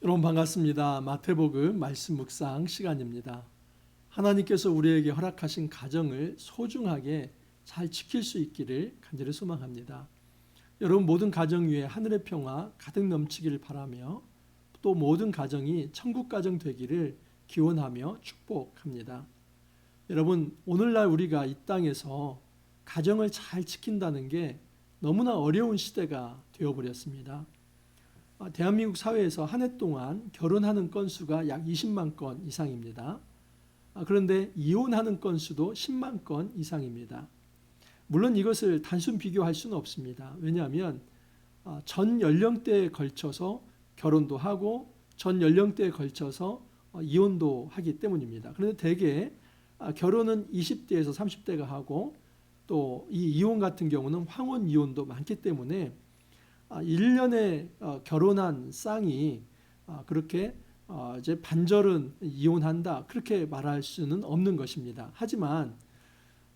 여러분 반갑습니다. 마태복음 말씀 묵상 시간입니다. 하나님께서 우리에게 허락하신 가정을 소중하게 잘 지킬 수 있기를 간절히 소망합니다. 여러분 모든 가정 위에 하늘의 평화 가득 넘치기를 바라며 또 모든 가정이 천국 가정 되기를 기원하며 축복합니다. 여러분 오늘날 우리가 이 땅에서 가정을 잘 지킨다는 게 너무나 어려운 시대가 되어버렸습니다. 대한민국 사회에서 한 해 동안 결혼하는 건수가 약 20만 건 이상입니다. 그런데 이혼하는 건수도 10만 건 이상입니다. 물론 이것을 단순 비교할 수는 없습니다. 왜냐하면 전 연령대에 걸쳐서 결혼도 하고 전 연령대에 걸쳐서 이혼도 하기 때문입니다. 그런데 대개 결혼은 20대에서 30대가 하고 또 이 이혼 같은 경우는 황혼 이혼도 많기 때문에 1년에 결혼한 쌍이 그렇게 이제 반절은 이혼한다 그렇게 말할 수는 없는 것입니다. 하지만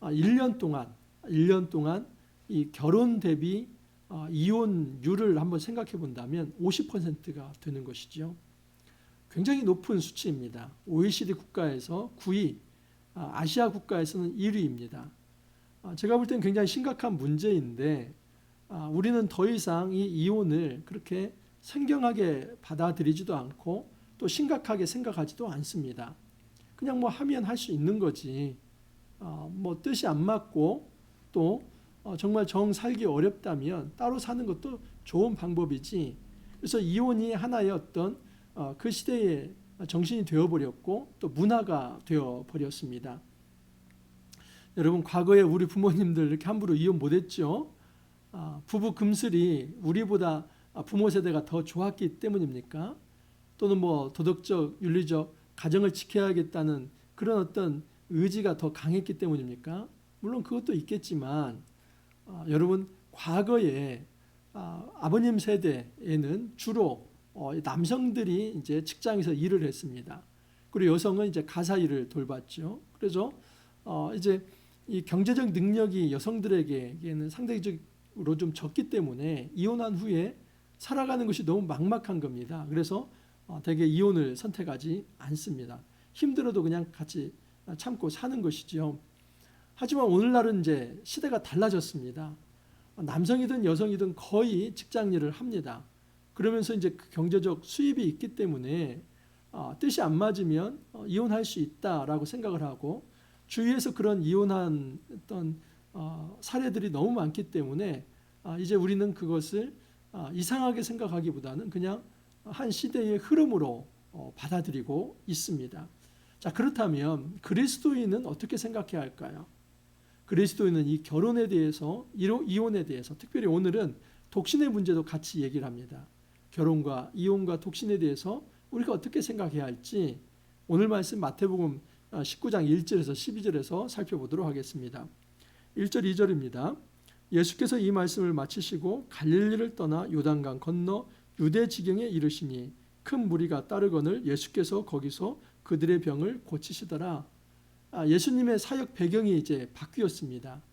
1년 동안 이 결혼 대비 이혼율을 한번 생각해 본다면 50%가 되는 것이죠. 굉장히 높은 수치입니다. OECD 국가에서 9위, 아시아 국가에서는 1위입니다. 제가 볼 때는 굉장히 심각한 문제인데 우리는 더 이상 이 이혼을 그렇게 생경하게 받아들이지도 않고 또 심각하게 생각하지도 않습니다. 그냥 뭐 하면 할 수 있는 거지. 뭐 뜻이 안 맞고 또 정말 정 살기 어렵다면 따로 사는 것도 좋은 방법이지. 그래서 이혼이 하나의 어떤 그 시대의 정신이 되어버렸고 또 문화가 되어버렸습니다. 여러분 과거에 우리 부모님들 이렇게 함부로 이혼 못했죠. 부부 금슬이 우리보다 부모 세대가 더 좋았기 때문입니까? 또는 뭐 도덕적, 윤리적 가정을 지켜야겠다는 그런 어떤 의지가 더 강했기 때문입니까? 물론 그것도 있겠지만 여러분 과거에 아버님 세대에는 주로 남성들이 이제 직장에서 일을 했습니다. 그리고 여성은 이제 가사 일을 돌봤죠. 그래서 이제 이 경제적 능력이 여성들에게는 상대적으로 좀 적기 때문에 이혼한 후에 살아가는 것이 너무 막막한 겁니다. 그래서 대개 이혼을 선택하지 않습니다. 힘들어도 그냥 같이 참고 사는 것이죠. 하지만 오늘날은 이제 시대가 달라졌습니다. 남성이든 여성이든 거의 직장 일을 합니다. 그러면서 이제 그 경제적 수입이 있기 때문에 뜻이 안 맞으면 이혼할 수 있다라고 생각을 하고 주위에서 그런 이혼한 어떤 사례들이 너무 많기 때문에 이제 우리는 그것을 이상하게 생각하기보다는 그냥 한 시대의 흐름으로 받아들이고 있습니다. 자, 그렇다면 그리스도인은 어떻게 생각해야 할까요? 그리스도인은 이 결혼에 대해서, 이혼에 대해서, 특별히 오늘은 독신의 문제도 같이 얘기를 합니다. 결혼과 이혼과 독신에 대해서 우리가 어떻게 생각해야 할지 오늘 말씀 마태복음 19장 1절에서 12절에서 살펴보도록 하겠습니다. 1절 2절입니다. 예수께서 이 말씀을 마치시고 갈릴리를 떠나 요단강 건너 유대 지경에 이르시니 큰 무리가 따르거늘 예수께서 거기서 그들의 병을 고치시더라. 예수님의 사역 배경이 이제 바뀌었습니다.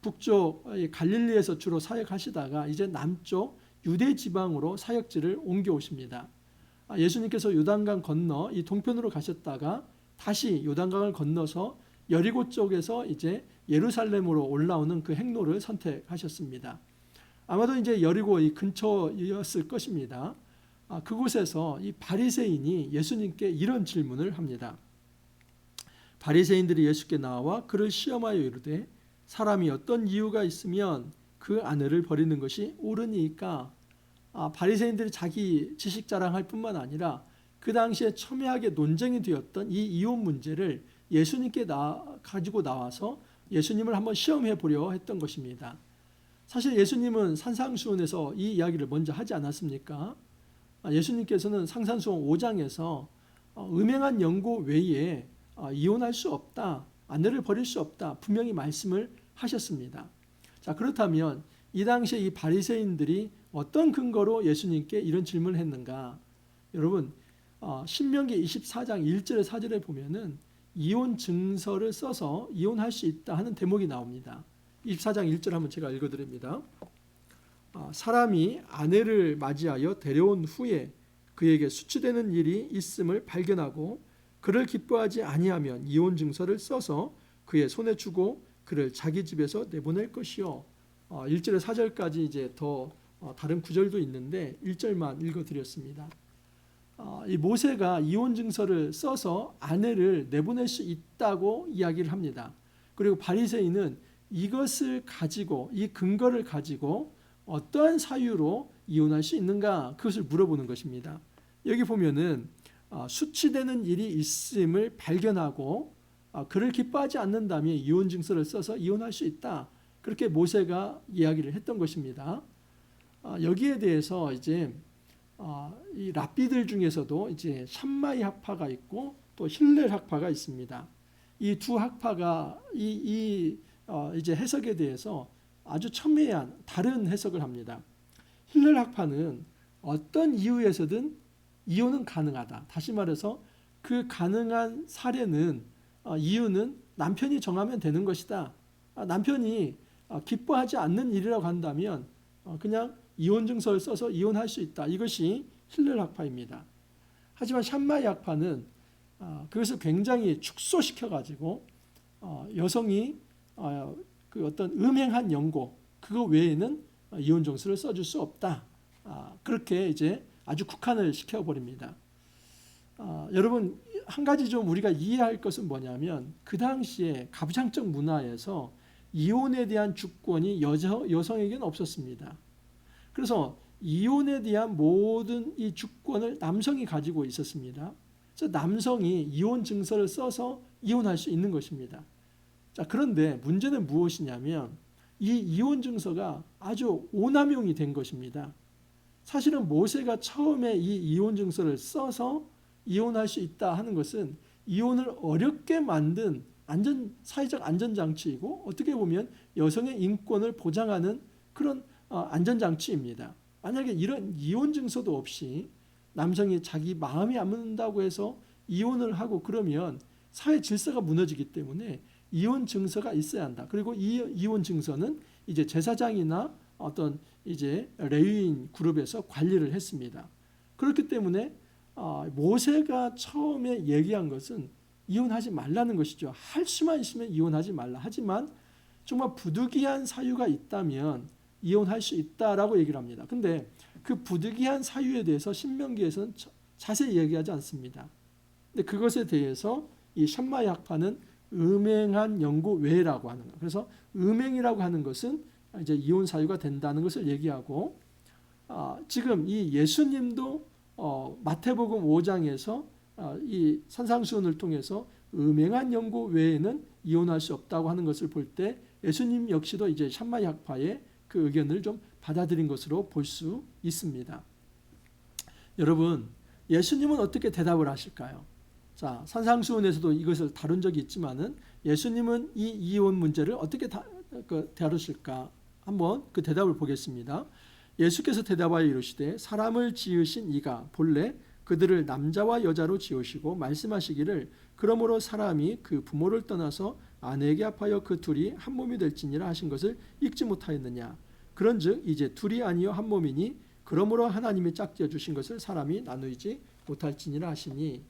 북쪽 갈릴리에서 주로 사역하시다가 이제 남쪽 유대 지방으로 사역지를 옮겨오십니다. 예수님께서 요단강 건너 이 동편으로 가셨다가 다시 요단강을 건너서 여리고 쪽에서 이제 예루살렘으로 올라오는 그 행로를 선택하셨습니다. 아마도 이제 여리고 이 근처였을 것입니다. 그곳에서 이 바리새인이 예수님께 이런 질문을 합니다. 바리새인들이 예수께 나와 그를 시험하여 이르되 사람이 어떤 이유가 있으면 그 아내를 버리는 것이 옳으니까. 바리새인들이 자기 지식 자랑할 뿐만 아니라 그 당시에 첨예하게 논쟁이 되었던 이 이혼 문제를 예수님께 가지고 나와서 예수님을 한번 시험해 보려 했던 것입니다. 사실 예수님은 산상수훈에서 이 이야기를 먼저 하지 않았습니까? 예수님께서는 상산수훈 5장에서 음행한 연고 외에 이혼할 수 없다, 아내를 버릴 수 없다 분명히 말씀을 하셨습니다. 자, 그렇다면 이 당시에 이 바리새인들이 어떤 근거로 예수님께 이런 질문을 했는가? 여러분 신명기 24장 1절에 4절에 보면은 이혼 증서를 써서 이혼할 수 있다 하는 대목이 나옵니다. 24장 1절 한번 제가 읽어드립니다. 사람이 아내를 맞이하여 데려온 후에 그에게 수치되는 일이 있음을 발견하고 그를 기뻐하지 아니하면 이혼 증서를 써서 그의 손에 주고 그를 자기 집에서 내보낼 것이요. 1절에 4절까지 이제 더 다른 구절도 있는데 1절만 읽어드렸습니다. 이 모세가 이혼 증서를 써서 아내를 내보낼 수 있다고 이야기를 합니다. 그리고 바리새인은 이것을 가지고 이 근거를 가지고 어떠한 사유로 이혼할 수 있는가 그것을 물어보는 것입니다. 여기 보면은 수치되는 일이 있음을 발견하고 그를 기뻐하지 않는다면 이혼 증서를 써서 이혼할 수 있다. 그렇게 모세가 이야기를 했던 것입니다. 여기에 대해서 이제 이 랍비들 중에서도 이제 샴마이 학파가 있고 또 힐렐 학파가 있습니다. 이 두 학파가 이제 해석에 대해서 아주 첨예한 다른 해석을 합니다. 힐렐 학파는 어떤 이유에서든 이혼은 가능하다. 다시 말해서 그 가능한 사례는 이유는 남편이 정하면 되는 것이다. 남편이 기뻐하지 않는 일이라고 한다면 그냥 이혼 증서를 써서 이혼할 수 있다. 이것이 힐렐 학파입니다. 하지만 샴마이 학파는 그것을 굉장히 축소시켜 가지고 여성이 그 어떤 음행한 연고 그거 외에는 이혼 증서를 써줄 수 없다. 그렇게 이제 아주 국한을 시켜버립니다. 여러분 한 가지 좀 우리가 이해할 것은 뭐냐면 그 당시에 가부장적 문화에서 이혼에 대한 주권이 여성에게는 없었습니다. 그래서 이혼에 대한 모든 이 주권을 남성이 가지고 있었습니다. 그래서 남성이 이혼 증서를 써서 이혼할 수 있는 것입니다. 자, 그런데 문제는 무엇이냐면 이 이혼 증서가 아주 오남용이 된 것입니다. 사실은 모세가 처음에 이 이혼 증서를 써서 이혼할 수 있다 하는 것은 이혼을 어렵게 만든 사회적 안전장치이고 어떻게 보면 여성의 인권을 보장하는 그런 안전장치입니다. 만약에 이런 이혼 증서도 없이 남성이 자기 마음이 안 맞는다고 해서 이혼을 하고 그러면 사회 질서가 무너지기 때문에 이혼 증서가 있어야 한다. 그리고 이 이혼 증서는 이제 제사장이나 어떤 이제 레위인 그룹에서 관리를 했습니다. 그렇기 때문에 모세가 처음에 얘기한 것은 이혼하지 말라는 것이죠. 할 수만 있으면 이혼하지 말라. 하지만 정말 부득이한 사유가 있다면 이혼할 수 있다라고 얘기를 합니다. 근데 그 부득이한 사유에 대해서 신명기에서는 자세히 얘기하지 않습니다. 근데 그것에 대해서 이 샴마이 학파는 음행한 연고 외라고 하는 거예요. 그래서 음행이라고 하는 것은 이제 이혼 사유가 된다는 것을 얘기하고 지금 이 예수님도 마태복음 5장에서 이 산상수훈을 통해서 음행한 연고 외에는 이혼할 수 없다고 하는 것을 볼 때 예수님 역시도 이제 샴마이 학파의 그 의견을 좀 받아들인 것으로 볼 수 있습니다. 여러분, 예수님은 어떻게 대답을 하실까요? 자, 산상수훈에서도 이것을 다룬 적이 있지만은 예수님은 이 이혼 문제를 어떻게 다루실까? 한번 그 대답을 보겠습니다. 예수께서 대답하여 이르시되 사람을 지으신 이가 본래 그들을 남자와 여자로 지으시고 말씀하시기를 그러므로 사람이 그 부모를 떠나서 아내에게 합하여 그 둘이 한 몸이 될지니라 하신 것을 읽지 못하였느냐. 그런즉 이제 둘이 아니요 한 몸이니 그러므로 하나님이 짝지어 주신 것을 사람이 나누지 못할지니라 하시니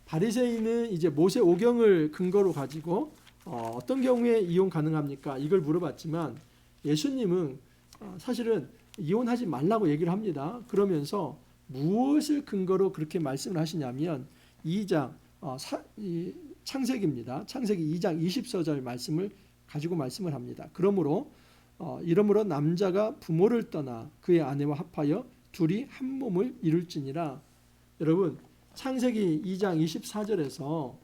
바리새인은 이제 모세 오경을 근거로 가지고 어떤 경우에 이혼 가능합니까? 이걸 물어봤지만 예수님은 사실은 이혼하지 말라고 얘기를 합니다. 그러면서 무엇을 근거로 그렇게 말씀을 하시냐면 2장 창세기입니다. 창세기 2장 24절 말씀을 가지고 말씀을 합니다. 그러므로 남자가 부모를 떠나 그의 아내와 합하여 둘이 한 몸을 이룰지니라. 여러분 창세기 2장 24절에서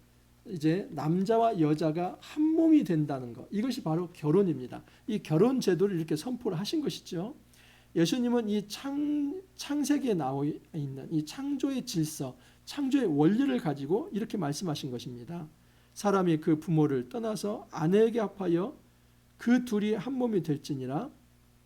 이제 남자와 여자가 한 몸이 된다는 것, 이것이 바로 결혼입니다. 이 결혼 제도를 이렇게 선포를 하신 것이죠. 예수님은 이 창세기에 나와 있는 이 창조의 질서, 창조의 원리를 가지고 이렇게 말씀하신 것입니다. 사람이 그 부모를 떠나서 아내에게 합하여 그 둘이 한 몸이 될지니라.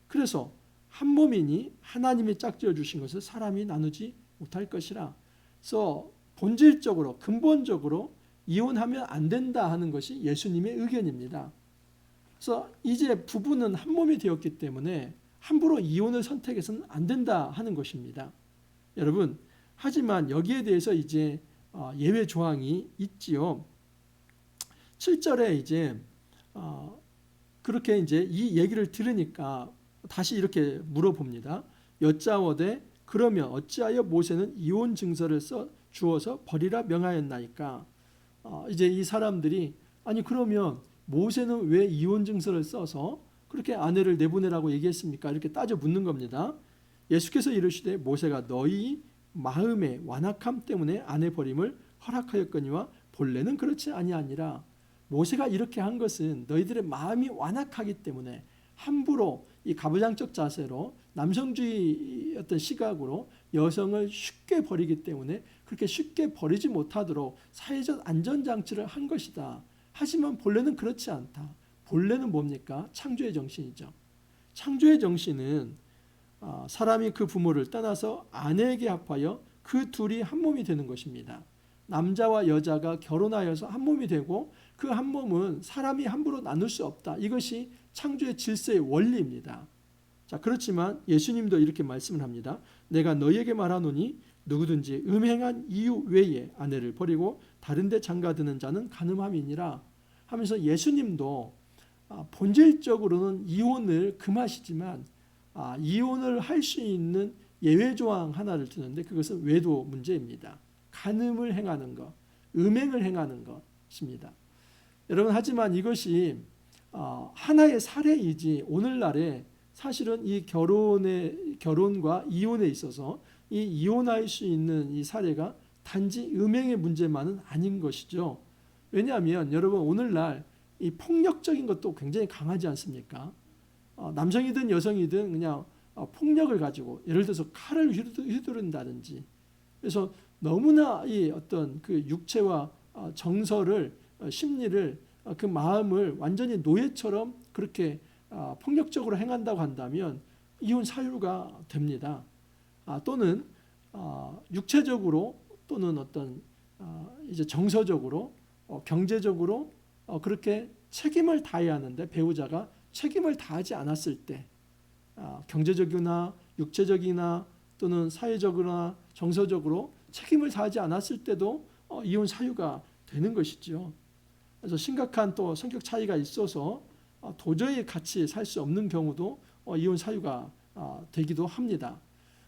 그래서 한 몸이니 하나님이 짝지어 주신 것을 사람이 나누지 못할 것이라. 그래서 본질적으로 근본적으로 이혼하면 안 된다 하는 것이 예수님의 의견입니다. 그래서 이제 부부는 한 몸이 되었기 때문에 함부로 이혼을 선택해서는 안 된다 하는 것입니다. 여러분 하지만 여기에 대해서 이제 예외 조항이 있지요. 7절에 이제 그렇게 이제 이 얘기를 들으니까 다시 이렇게 물어봅니다. 여짜오되 그러면 어찌하여 모세는 이혼 증서를 써 주어서 버리라 명하였나이까. 이제 이 사람들이 아니 그러면 모세는 왜 이혼 증서를 써서 그렇게 아내를 내보내라고 얘기했습니까? 이렇게 따져 묻는 겁니다. 예수께서 이르시되 모세가 너희 마음의 완악함 때문에 아내 버림을 허락하였거니와 본래는 그렇지 아니하니라. 모세가 이렇게 한 것은 너희들의 마음이 완악하기 때문에 함부로 이 가부장적 자세로 남성주의 어떤 시각으로 여성을 쉽게 버리기 때문에 그렇게 쉽게 버리지 못하도록 사회적 안전장치를 한 것이다. 하지만 본래는 그렇지 않다. 본래는 뭡니까? 창조의 정신이죠. 창조의 정신은 사람이 그 부모를 떠나서 아내에게 합하여 그 둘이 한 몸이 되는 것입니다. 남자와 여자가 결혼하여서 한 몸이 되고 그 한 몸은 사람이 함부로 나눌 수 없다. 이것이 창조의 질서의 원리입니다. 자, 그렇지만 예수님도 이렇게 말씀을 합니다. 내가 너희에게 말하노니 누구든지 음행한 이유 외에 아내를 버리고 다른 데 장가드는 자는 간음함이니라 하면서 예수님도 본질적으로는 이혼을 금하시지만 이혼을 할 수 있는 예외 조항 하나를 두는데 그것은 외도 문제입니다. 간음을 행하는 것, 음행을 행하는 것입니다. 여러분 하지만 이것이 하나의 사례이지 오늘날에 사실은 이 결혼과 이혼에 있어서 이 이혼할 수 있는 이 사례가 단지 음행의 문제만은 아닌 것이죠. 왜냐하면 여러분 오늘날 이 폭력적인 것도 굉장히 강하지 않습니까? 남성이든 여성이든 그냥 폭력을 가지고 예를 들어서 칼을 휘두른다든지 그래서 너무나 이 어떤 그 육체와 정서를 심리를 그 마음을 완전히 노예처럼 그렇게 폭력적으로 행한다고 한다면 이혼 사유가 됩니다. 또는 육체적으로 또는 어떤 이제 정서적으로 경제적으로 그렇게 책임을 다해야 하는데 배우자가 책임을 다하지 않았을 때 경제적이나 육체적이나 또는 사회적이나 정서적으로 책임을 다하지 않았을 때도 이혼 사유가 되는 것이죠. 그래서 심각한 또 성격 차이가 있어서 도저히 같이 살 수 없는 경우도 이혼 사유가 되기도 합니다.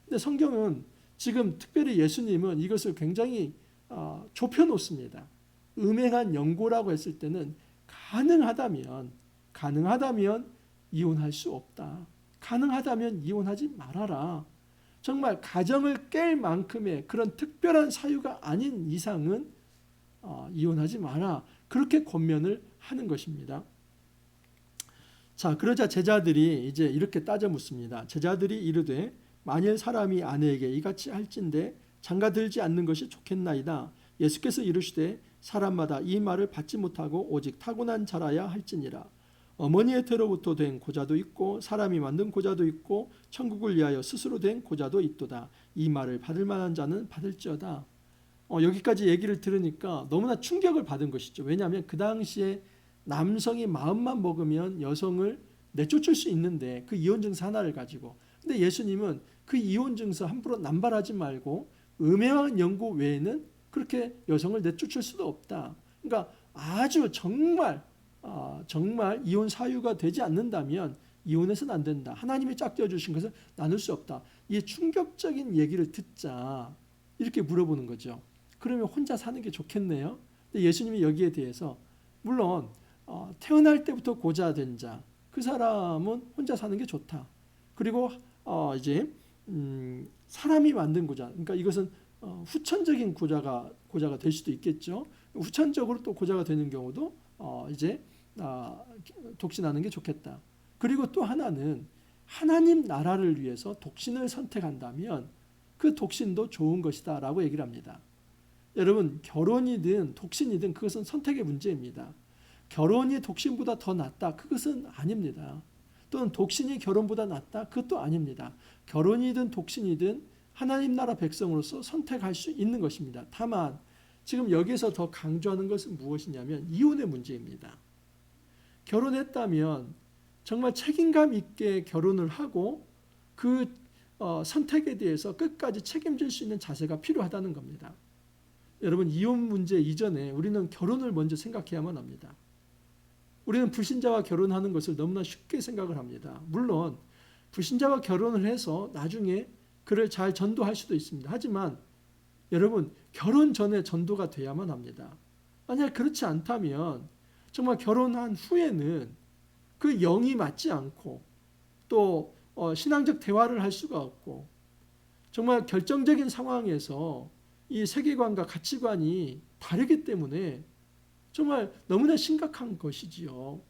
근데 성경은 지금 특별히 예수님은 이것을 굉장히 좁혀 놓습니다. 음행한 연고라고 했을 때는 가능하다면 이혼할 수 없다. 가능하다면 이혼하지 말아라. 정말 가정을 깰 만큼의 그런 특별한 사유가 아닌 이상은 이혼하지 마라. 그렇게 권면을 하는 것입니다. 자, 그러자 제자들이 이제 이렇게 따져 묻습니다. 제자들이 이르되 만일 사람이 아내에게 이같이 할진대 장가들지 않는 것이 좋겠나이다. 예수께서 이르시되 사람마다 이 말을 받지 못하고 오직 타고난 자라야 할지니라. 어머니의 태로부터 된 고자도 있고 사람이 만든 고자도 있고 천국을 위하여 스스로 된 고자도 있도다. 이 말을 받을 만한 자는 받을지어다. 여기까지 얘기를 들으니까 너무나 충격을 받은 것이죠. 왜냐하면 그 당시에 남성이 마음만 먹으면 여성을 내쫓을 수 있는데 그 이혼 증서 하나를 가지고 근데 예수님은 그 이혼 증서 함부로 남발하지 말고 음행한 연고 외에는 그렇게 여성을 내쫓을 수도 없다. 그러니까 아주 정말 이혼 사유가 되지 않는다면 이혼해서는 안 된다. 하나님이 짝지어 주신 것을 나눌 수 없다. 이 충격적인 얘기를 듣자 이렇게 물어보는 거죠. 그러면 혼자 사는 게 좋겠네요. 근데 예수님이 여기에 대해서 물론 태어날 때부터 고자된 자, 그 사람은 혼자 사는 게 좋다. 그리고 이제 사람이 만든 고자, 그러니까 이것은 후천적인 고자가 될 수도 있겠죠. 후천적으로 또 고자가 되는 경우도 이제 독신하는 게 좋겠다. 그리고 또 하나는 하나님 나라를 위해서 독신을 선택한다면 그 독신도 좋은 것이다라고 얘기를 합니다. 여러분 결혼이든 독신이든 그것은 선택의 문제입니다. 결혼이 독신보다 더 낫다. 그것은 아닙니다. 또는 독신이 결혼보다 낫다. 그것도 아닙니다. 결혼이든 독신이든 하나님 나라 백성으로서 선택할 수 있는 것입니다. 다만 지금 여기서 더 강조하는 것은 무엇이냐면 이혼의 문제입니다. 결혼했다면 정말 책임감 있게 결혼을 하고 그 선택에 대해서 끝까지 책임질 수 있는 자세가 필요하다는 겁니다. 여러분, 이혼 문제 이전에 우리는 결혼을 먼저 생각해야만 합니다. 우리는 불신자와 결혼하는 것을 너무나 쉽게 생각을 합니다. 물론 불신자와 결혼을 해서 나중에 그를 잘 전도할 수도 있습니다. 하지만 여러분, 결혼 전에 전도가 돼야만 합니다. 만약 그렇지 않다면 정말 결혼한 후에는 그 영이 맞지 않고 또 신앙적 대화를 할 수가 없고 정말 결정적인 상황에서 이 세계관과 가치관이 다르기 때문에 정말 너무나 심각한 것이지요.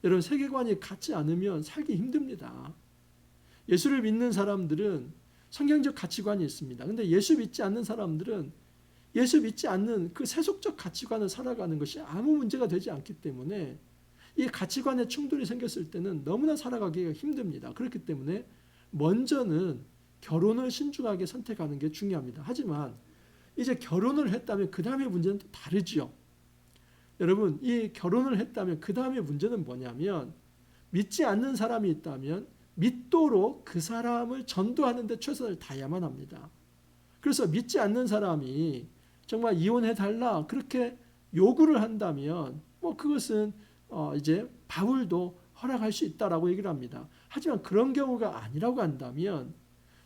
여러분, 세계관이 같지 않으면 살기 힘듭니다. 예수를 믿는 사람들은 성경적 가치관이 있습니다. 근데 예수 믿지 않는 사람들은 예수 믿지 않는 그 세속적 가치관을 살아가는 것이 아무 문제가 되지 않기 때문에 이 가치관의 충돌이 생겼을 때는 너무나 살아가기가 힘듭니다. 그렇기 때문에 먼저는 결혼을 신중하게 선택하는 게 중요합니다. 하지만 이제 결혼을 했다면 그 다음의 문제는 또 다르지요. 여러분, 이 결혼을 했다면 그 다음의 문제는 뭐냐면 믿지 않는 사람이 있다면 믿도록 그 사람을 전도하는 데 최선을 다해야만 합니다. 그래서 믿지 않는 사람이 정말 이혼해달라 그렇게 요구를 한다면 그것은 이제 바울도 허락할 수 있다라고 얘기를 합니다. 하지만 그런 경우가 아니라고 한다면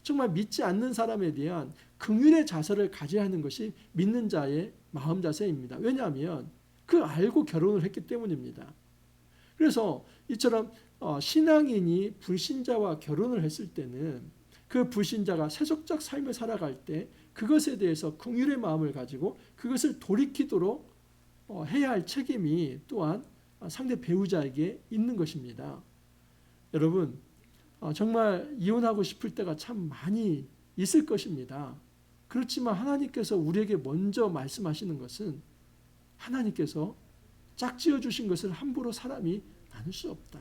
정말 믿지 않는 사람에 대한 긍휼의 자세를 가져야 하는 것이 믿는 자의 마음 자세입니다. 왜냐하면 그 알고 결혼을 했기 때문입니다. 그래서 이처럼 신앙인이 불신자와 결혼을 했을 때는 그 불신자가 세속적 삶을 살아갈 때 그것에 대해서 긍휼의 마음을 가지고 그것을 돌이키도록 해야 할 책임이 또한 상대 배우자에게 있는 것입니다. 여러분, 정말 이혼하고 싶을 때가 참 많이 있을 것입니다. 그렇지만 하나님께서 우리에게 먼저 말씀하시는 것은 하나님께서 짝지어 주신 것을 함부로 사람이 나눌 수 없다.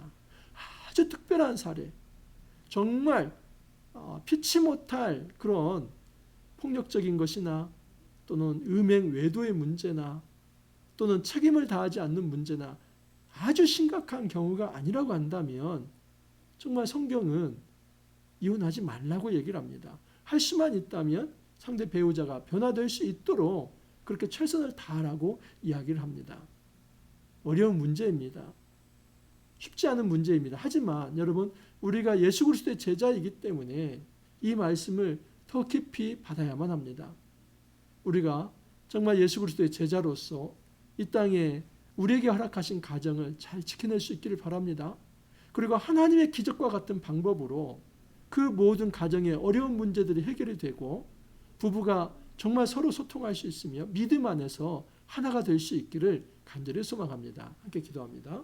아주 특별한 사례, 정말 피치 못할 그런 폭력적인 것이나 또는 음행 외도의 문제나 또는 책임을 다하지 않는 문제나 아주 심각한 경우가 아니라고 한다면 정말 성경은 이혼하지 말라고 얘기를 합니다. 할 수만 있다면 상대 배우자가 변화될 수 있도록 그렇게 최선을 다하라고 이야기를 합니다. 어려운 문제입니다. 쉽지 않은 문제입니다. 하지만 여러분, 우리가 예수 그리스도의 제자이기 때문에 이 말씀을 더 깊이 받아야만 합니다. 우리가 정말 예수 그리스도의 제자로서 이 땅에 우리에게 허락하신 가정을 잘 지켜낼 수 있기를 바랍니다. 그리고 하나님의 기적과 같은 방법으로 그 모든 가정의 어려운 문제들이 해결이 되고 부부가 정말 서로 소통할 수 있으며 믿음 안에서 하나가 될 수 있기를 간절히 소망합니다. 함께 기도합니다.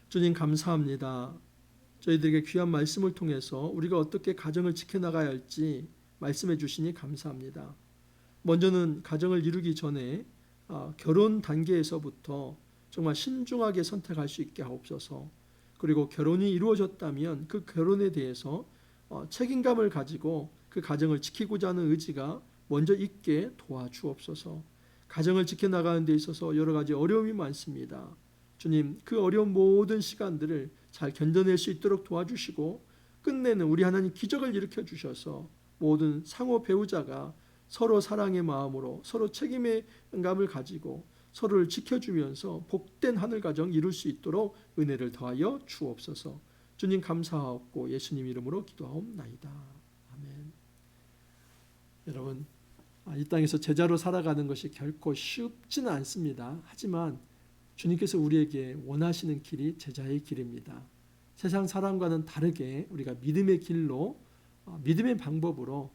주님, 감사합니다. 저희들에게 귀한 말씀을 통해서 우리가 어떻게 가정을 지켜나가야 할지 말씀해 주시니 감사합니다. 먼저는 가정을 이루기 전에 결혼 단계에서부터 정말 신중하게 선택할 수 있게 하옵소서. 그리고 결혼이 이루어졌다면 그 결혼에 대해서 책임감을 가지고 그 가정을 지키고자 하는 의지가 먼저 있게 도와주옵소서. 가정을 지켜나가는 데 있어서 여러 가지 어려움이 많습니다. 주님, 그 어려운 모든 시간들을 잘 견뎌낼 수 있도록 도와주시고 끝내는 우리 하나님 기적을 일으켜 주셔서 모든 상호 배우자가 서로 사랑의 마음으로 서로 책임의 감을 가지고 서로를 지켜주면서 복된 하늘 가정 이룰 수 있도록 은혜를 더하여 주옵소서. 주님 감사하옵고 예수님 이름으로 기도하옵나이다. 아멘. 여러분, 이 땅에서 제자로 살아가는 것이 결코 쉽지는 않습니다. 하지만 주님께서 우리에게 원하시는 길이 제자의 길입니다. 세상 사람과는 다르게 우리가 믿음의 길로 믿음의 방법으로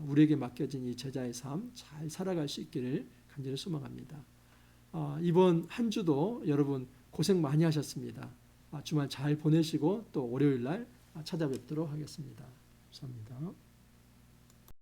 우리에게 맡겨진 이 제자의 삶 잘 살아갈 수 있기를 간절히 소망합니다. 이번 한 주도 여러분 고생 많이 하셨습니다. 주말 잘 보내시고 또 월요일 날 찾아뵙도록 하겠습니다. 감사합니다.